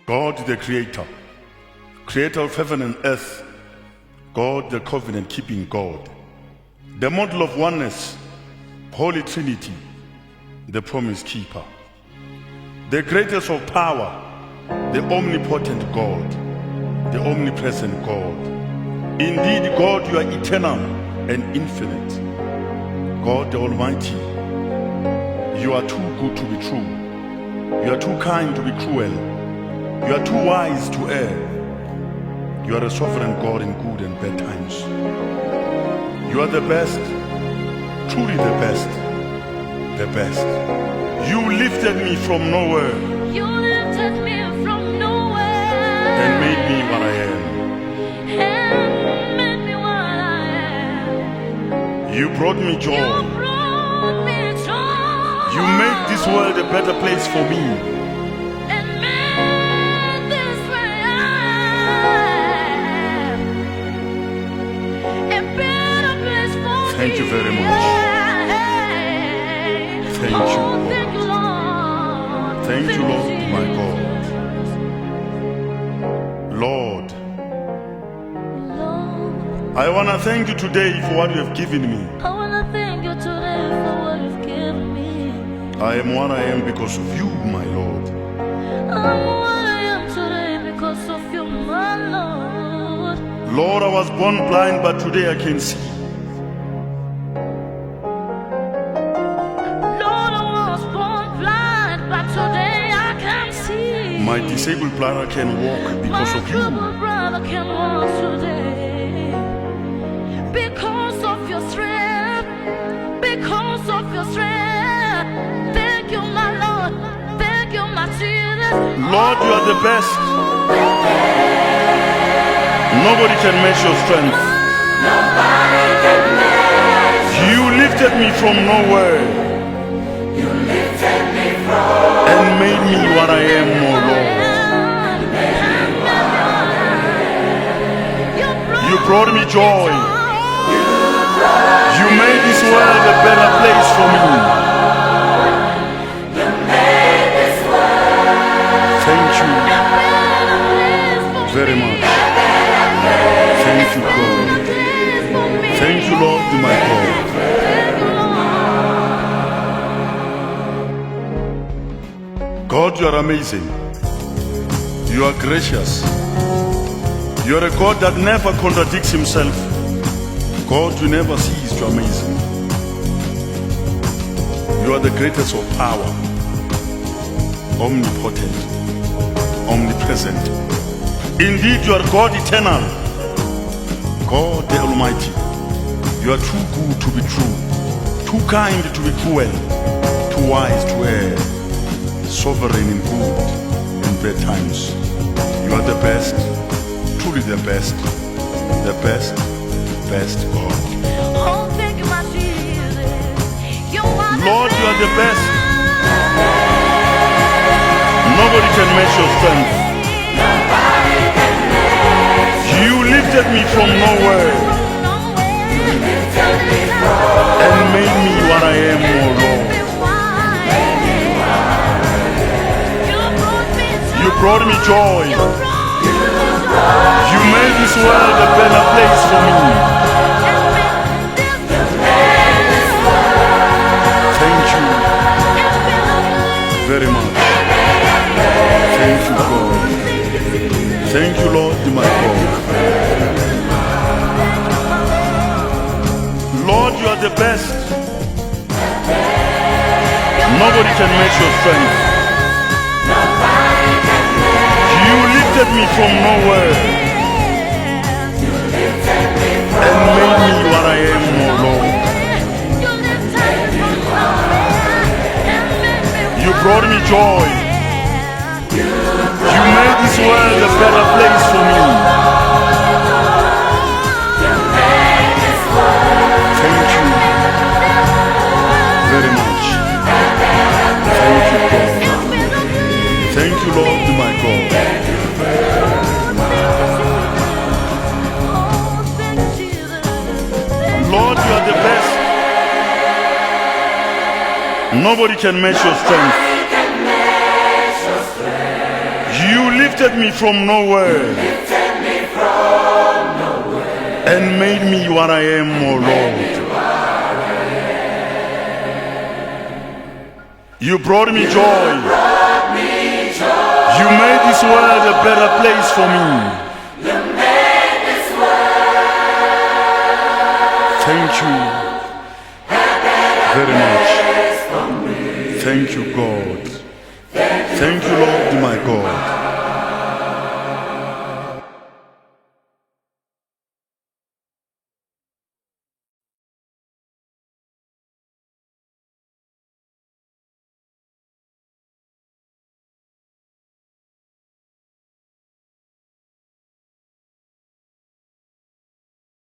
God the Creator, Creator of heaven and earth, God the covenant-keeping God, the model of oneness, Holy Trinity, the promise keeper, the greatest of power, the omnipotent God, the omnipresent God. Indeed, God, you are eternal and infinite. God the Almighty, you are too good to be true. You are too kind to be cruel. You are too wise to err. You are a sovereign God in good and bad times. You are the best, truly the best, the best. You lifted me from nowhere. You lifted me from nowhere And made me what I am. and made me what I am. You brought me joy. You brought me joy. You made this world a better place for me. And made this world a better place for me. Thank you very much. Thank you, Oh, Lord. thank you, Lord. Thank you, Lord, my God. Lord, Lord, I want to thank you today for what you have given me. I wanna thank you today for what you've given me. I am what I am because of you, my Lord. I'm what I am today because of you, my Lord. Lord, I was born blind, but today I can see. Lord, I was born blind, but today I can see. My disabled brother can walk because My of you. troubled brother can walk today because of your strength, because of your strength. Thank you, my Lord. Thank you, my Jesus. Lord, you are the best. Nobody can match your strength. You lifted me from nowhere and made me what I am, oh Lord. You brought me joy. You made this world a better place for me. Thank you very much. Thank you, God. Thank you, Lord, my God. God, you are amazing. You are gracious. You are a God that never contradicts himself. God, you never cease to amaze me. You are the greatest of power, omnipotent, omnipresent. Indeed, you are God eternal, God the Almighty. You are too good to be true, too kind to be cruel, too wise to err, sovereign in good and bad times. You are the best, truly the best, best God. Oh, thank you, my Jesus. You are Lord, you are the best. Nobody can match your strength. You lifted me from nowhere and made me what I am, oh Lord. You brought me joy. You made this world a better place for me. Thank you very much. Thank you, God. Thank you, Lord, my God. Lord, you are the best. Nobody can match your strength. You lifted me from nowhere and made me what I am, oh Lord. You brought me joy. You made this world a better place for me. Thank you very much. Thank you, God. Thank you, Lord, my God. Lord, you are the best. Nobody can match your strength. You You lifted me from nowhere and made me what I am, oh Lord. You brought me joy. You made this world a better place for me. Thank you very much. Thank you, God. Thank you, Lord, my God.